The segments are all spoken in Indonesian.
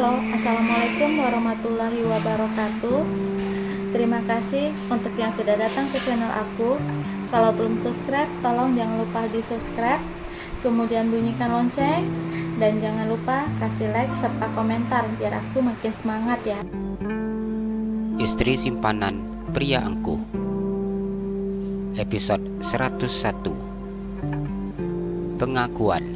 Halo, Assalamualaikum warahmatullahi wabarakatuh. Terima kasih untuk yang sudah datang ke channel aku. Kalau belum subscribe, tolong jangan lupa di subscribe, kemudian bunyikan lonceng, dan jangan lupa kasih like serta komentar biar aku makin semangat ya. Istri simpanan pria angkuh, episode 101. Pengakuan.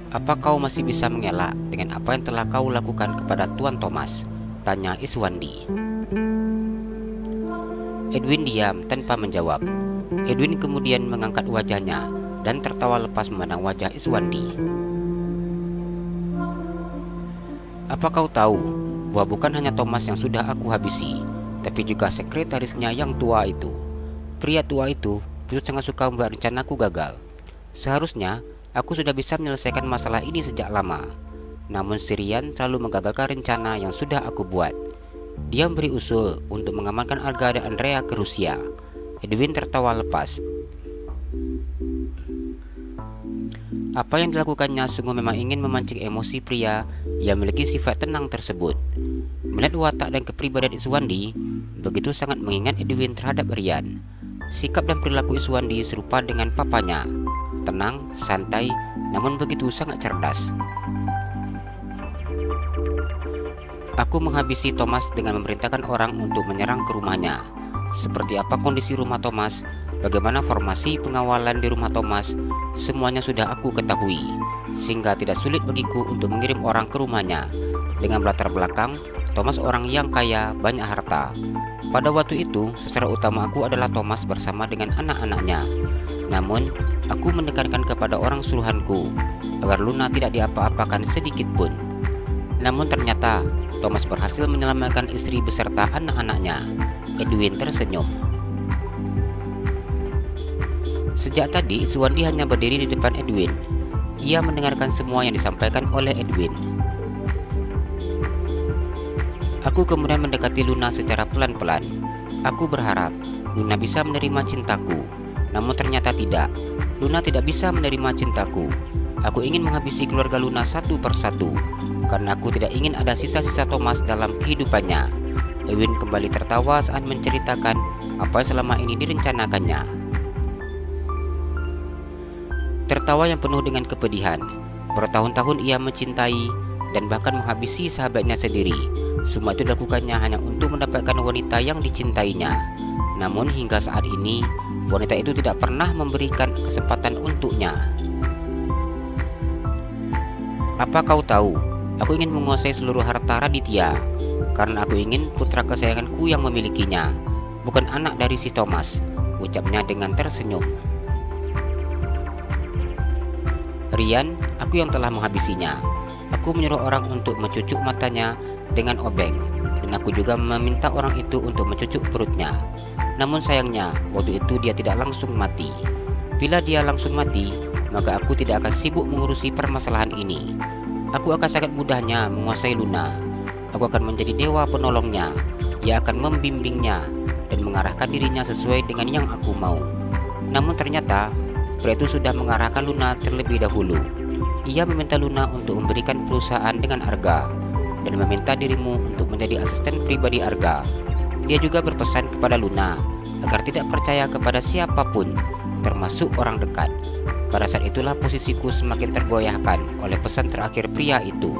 Apa kau masih bisa mengelak dengan apa yang telah kau lakukan kepada Tuan Thomas? Tanya Iswandi. Edwin diam tanpa menjawab. Edwin kemudian mengangkat wajahnya dan tertawa lepas memandang wajah Iswandi. Apa kau tahu bahwa bukan hanya Thomas yang sudah aku habisi, tapi juga sekretarisnya yang tua itu. Pria tua itu sangat suka membuat rencanaku gagal. Seharusnya aku sudah bisa menyelesaikan masalah ini sejak lama. Namun Sirian selalu menggagalkan rencana yang sudah aku buat. Dia memberi usul untuk mengamankan Arga dan Andrea ke Rusia. Edwin tertawa lepas. Apa yang dilakukannya sungguh memang ingin memancing emosi pria yang memiliki sifat tenang tersebut. Melihat watak dan kepribadian Iswandi begitu sangat mengingat Edwin terhadap Rian. Sikap dan perilaku Iswandi serupa dengan papanya. Tenang, santai, namun begitu sangat cerdas. Aku menghabisi Thomas dengan memerintahkan orang untuk menyerang ke rumahnya. Seperti apa kondisi rumah Thomas, bagaimana formasi pengawalan di rumah Thomas, semuanya sudah aku ketahui, sehingga tidak sulit bagiku untuk mengirim orang ke rumahnya. Dengan latar belakang, Thomas orang yang kaya, banyak harta. Pada waktu itu, sasaran utama aku adalah Thomas bersama dengan anak-anaknya. Namun, aku menekankan kepada orang suruhanku agar Luna tidak diapa-apakan sedikit pun. Namun ternyata Thomas berhasil menyelamatkan istri beserta anak-anaknya. Edwin tersenyum. Sejak tadi Iswandi hanya berdiri di depan Edwin. Ia mendengarkan semua yang disampaikan oleh Edwin. Aku kemudian mendekati Luna secara pelan-pelan. Aku berharap Luna bisa menerima cintaku. Namun ternyata tidak. Luna tidak bisa menerima cintaku. Aku ingin menghabisi keluarga Luna satu persatu, karena aku tidak ingin ada sisa-sisa Thomas dalam kehidupannya. Edwin kembali tertawa saat menceritakan apa yang selama ini direncanakannya. Tertawa yang penuh dengan kepedihan. Bertahun-tahun ia mencintai dan bahkan menghabisi sahabatnya sendiri. Semua itu dilakukannya hanya untuk mendapatkan wanita yang dicintainya. Namun hingga saat ini wanita itu tidak pernah memberikan kesempatan untuknya. Apa kau tahu, aku ingin menguasai seluruh harta Raditya, karena aku ingin putra kesayanganku yang memilikinya, bukan anak dari si Thomas, ucapnya dengan tersenyum. Rian, aku yang telah menghabisinya. Aku menyuruh orang untuk mencucuk matanya dengan obeng, dan aku juga meminta orang itu untuk mencucuk perutnya. Namun sayangnya, waktu itu dia tidak langsung mati. Bila dia langsung mati, maka aku tidak akan sibuk mengurusi permasalahan ini. Aku akan sangat mudahnya menguasai Luna. Aku akan menjadi dewa penolongnya. Ia akan membimbingnya dan mengarahkan dirinya sesuai dengan yang aku mau. Namun ternyata, pria itu sudah mengarahkan Luna terlebih dahulu. Ia meminta Luna untuk memberikan perusahaan dengan Arga, dan meminta dirimu untuk menjadi asisten pribadi Arga. Dia juga berpesan kepada Luna agar tidak percaya kepada siapapun, termasuk orang dekat. Pada saat itulah posisiku semakin tergoyahkan oleh pesan terakhir pria itu.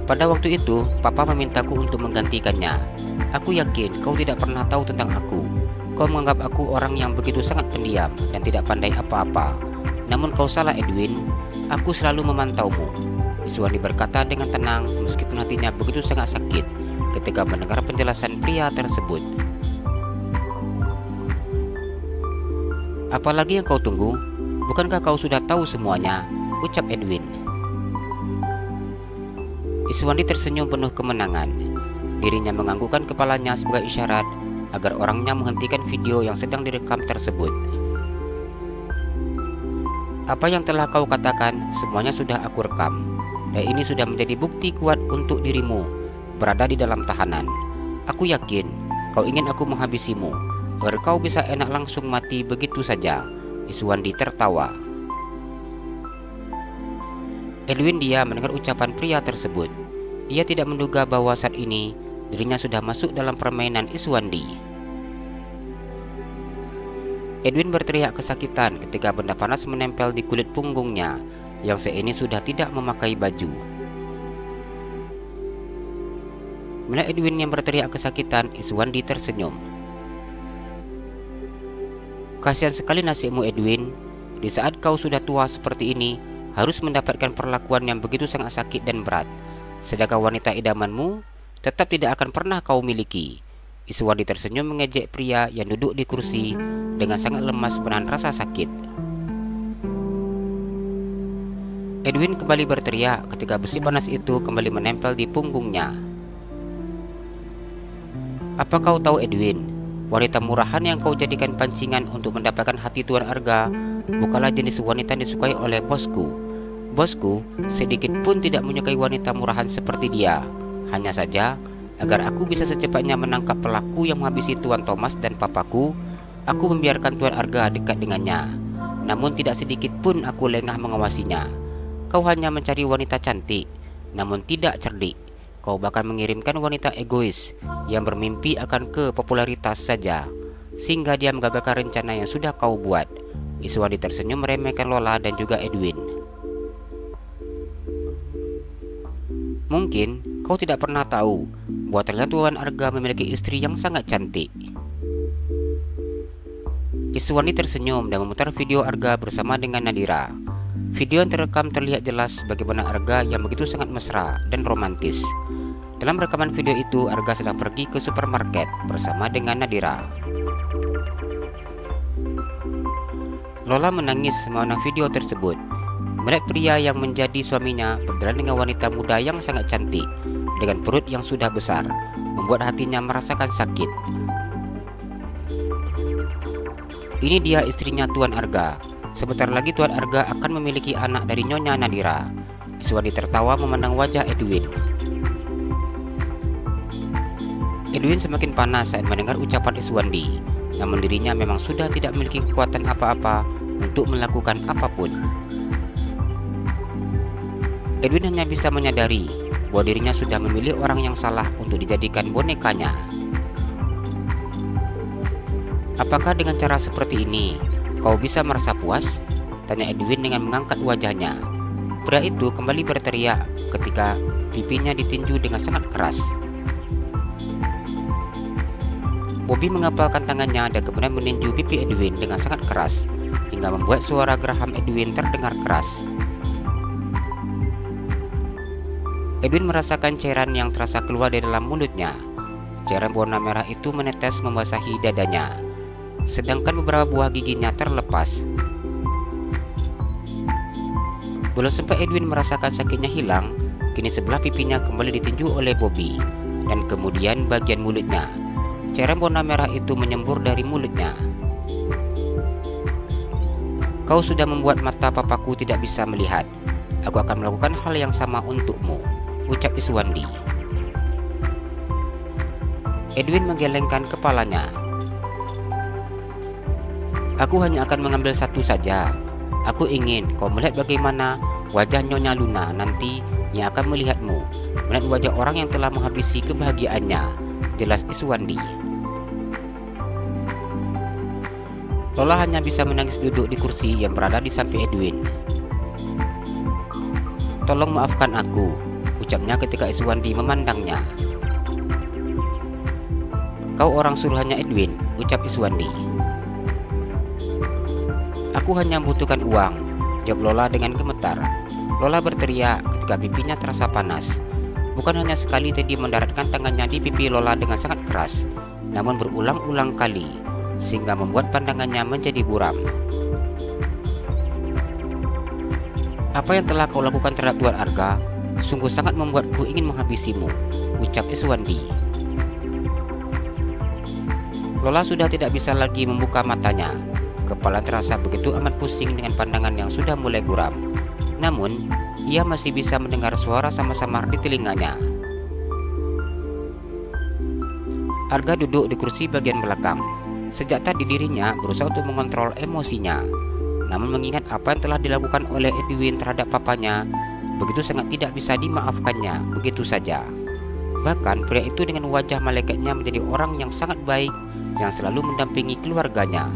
Pada waktu itu, Papa memintaku untuk menggantikannya. Aku yakin kau tidak pernah tahu tentang aku. Kau menganggap aku orang yang begitu sangat pendiam dan tidak pandai apa-apa. Namun kau salah, Edwin. Aku selalu memantaumu. Iswandi berkata dengan tenang meskipun hatinya begitu sangat sakit ketika mendengar penjelasan pria tersebut. Apalagi yang kau tunggu? Bukankah kau sudah tahu semuanya? Ucap Edwin. Iswandi tersenyum penuh kemenangan. Dirinya menganggukkan kepalanya sebagai isyarat agar orangnya menghentikan video yang sedang direkam tersebut. Apa yang telah kau katakan semuanya sudah aku rekam, dan ini sudah menjadi bukti kuat untuk dirimu berada di dalam tahanan. Aku yakin kau ingin aku menghabisimu agar kau bisa enak langsung mati begitu saja. Iswandi tertawa. Edwin diam mendengar ucapan pria tersebut. Ia tidak menduga bahwa saat ini dirinya sudah masuk dalam permainan Iswandi. Edwin berteriak kesakitan ketika benda panas menempel di kulit punggungnya yang saat ini sudah tidak memakai baju. Melihat Edwin yang berteriak kesakitan, Iswandi tersenyum. "Kasihan sekali nasibmu, Edwin. Di saat kau sudah tua seperti ini, harus mendapatkan perlakuan yang begitu sangat sakit dan berat. Sedangkan wanita idamanmu tetap tidak akan pernah kau miliki." Iswandi tersenyum mengejek pria yang duduk di kursi dengan sangat lemas menahan rasa sakit. Edwin kembali berteriak ketika besi panas itu kembali menempel di punggungnya. "Apa kau tahu, Edwin, wanita murahan yang kau jadikan pancingan untuk mendapatkan hati Tuan Arga bukanlah jenis wanita yang disukai oleh bosku. Bosku sedikit pun tidak menyukai wanita murahan seperti dia. Hanya saja, agar aku bisa secepatnya menangkap pelaku yang menghabisi Tuan Thomas dan papaku, aku membiarkan Tuan Arga dekat dengannya. Namun tidak sedikit pun aku lengah mengawasinya. Kau hanya mencari wanita cantik, namun tidak cerdik. Kau bahkan mengirimkan wanita egois yang bermimpi akan kepopularitas saja, sehingga dia menggagalkan rencana yang sudah kau buat." Iswandi tersenyum meremehkan Lola dan juga Edwin. "Mungkin kau tidak pernah tahu bahwa ternyata Tuan Arga memiliki istri yang sangat cantik." Iswandi tersenyum dan memutar video Arga bersama dengan Nadira. Video yang terekam terlihat jelas bagaimana Arga yang begitu sangat mesra dan romantis. Dalam rekaman video itu, Arga sedang pergi ke supermarket bersama dengan Nadira. Lola menangis memandang video tersebut. Melihat pria yang menjadi suaminya berjalan dengan wanita muda yang sangat cantik dengan perut yang sudah besar, membuat hatinya merasakan sakit. Ini dia istrinya Tuan Arga. Sebentar lagi Tuan Arga akan memiliki anak dari Nyonya Nadira. Iswandi tertawa memandang wajah Edwin. Edwin semakin panas saat mendengar ucapan Iswandi. Namun dirinya memang sudah tidak memiliki kekuatan apa-apa untuk melakukan apapun. Edwin hanya bisa menyadari bahwa dirinya sudah memilih orang yang salah untuk dijadikan bonekanya. "Apakah dengan cara seperti ini kau bisa merasa puas?" tanya Edwin dengan mengangkat wajahnya. Pria itu kembali berteriak ketika pipinya ditinju dengan sangat keras. Bobby mengepalkan tangannya dan kemudian meninju pipi Edwin dengan sangat keras hingga membuat suara geraham Edwin terdengar keras. Edwin merasakan cairan yang terasa keluar dari dalam mulutnya. Cairan berwarna merah itu menetes membasahi dadanya, sedangkan beberapa buah giginya terlepas. Belum sempat Edwin merasakan sakitnya hilang, kini sebelah pipinya kembali ditinju oleh Bobby, dan kemudian bagian mulutnya. Cairan warna merah itu menyembur dari mulutnya. "Kau sudah membuat mata papaku tidak bisa melihat. Aku akan melakukan hal yang sama untukmu," ucap Iswandi. Edwin menggelengkan kepalanya. "Aku hanya akan mengambil satu saja. Aku ingin kau melihat bagaimana wajah Nyonya Luna nanti yang akan melihatmu, melihat wajah orang yang telah menghabisi kebahagiaannya," jelas Iswandi. Lola hanya bisa menangis duduk di kursi yang berada di samping Edwin. "Tolong maafkan aku," ucapnya ketika Iswandi memandangnya. "Kau orang suruhannya Edwin," ucap Iswandi. "Aku hanya membutuhkan uang," jawab Lola dengan gemetar. Lola berteriak ketika pipinya terasa panas. Bukan hanya sekali Teddy mendaratkan tangannya di pipi Lola dengan sangat keras, namun berulang-ulang kali, sehingga membuat pandangannya menjadi buram. "Apa yang telah kau lakukan terhadap Tuan Arga sungguh sangat membuatku ingin menghabisimu," ucap Iswandi. Lola sudah tidak bisa lagi membuka matanya. Kepala terasa begitu amat pusing dengan pandangan yang sudah mulai buram. Namun, ia masih bisa mendengar suara samar-samar di telinganya. Arga duduk di kursi bagian belakang. Sejak tadi dirinya berusaha untuk mengontrol emosinya. Namun mengingat apa yang telah dilakukan oleh Edwin terhadap papanya, begitu sangat tidak bisa dimaafkannya begitu saja. Bahkan pria itu dengan wajah malaikatnya menjadi orang yang sangat baik yang selalu mendampingi keluarganya.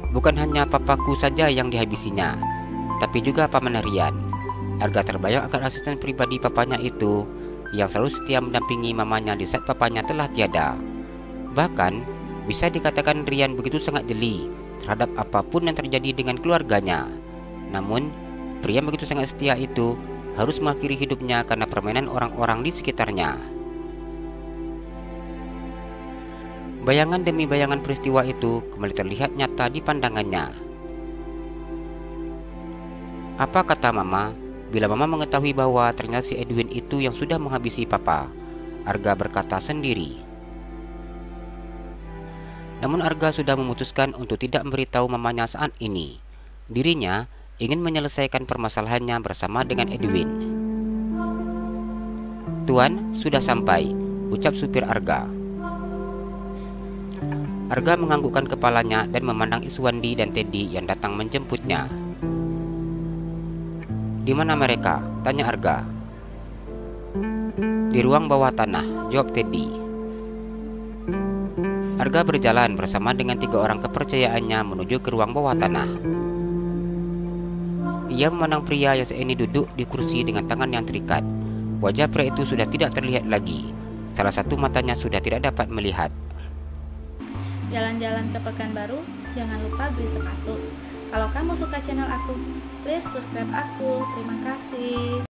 Bukan hanya papaku saja yang dihabisinya, tapi juga paman Rian. Arga terbayang akan asisten pribadi papanya itu yang selalu setia mendampingi mamanya di saat papanya telah tiada. Bahkan bisa dikatakan Rian begitu sangat jeli terhadap apapun yang terjadi dengan keluarganya. Namun pria begitu sangat setia itu harus mengakhiri hidupnya karena permainan orang-orang di sekitarnya. Bayangan demi bayangan peristiwa itu kembali terlihat nyata di pandangannya. Apa kata mama bila mama mengetahui bahwa ternyata si Edwin itu yang sudah menghabisi papa? Arga berkata sendiri. Namun Arga sudah memutuskan untuk tidak memberitahu mamanya saat ini. Dirinya ingin menyelesaikan permasalahannya bersama dengan Edwin. "Tuan, sudah sampai," ucap supir Arga. Arga menganggukkan kepalanya dan memandang Iswandi dan Teddy yang datang menjemputnya. "Di mana mereka?" tanya Arga. "Di ruang bawah tanah," jawab Teddy. Arga berjalan bersama dengan 3 orang kepercayaannya menuju ke ruang bawah tanah. Ia memandang pria yang saat ini duduk di kursi dengan tangan yang terikat. Wajah pria itu sudah tidak terlihat lagi. Salah satu matanya sudah tidak dapat melihat. Jalan-jalan ke Pekanbaru, jangan lupa beli sepatu. Kalau kamu suka channel aku, please subscribe aku. Terima kasih.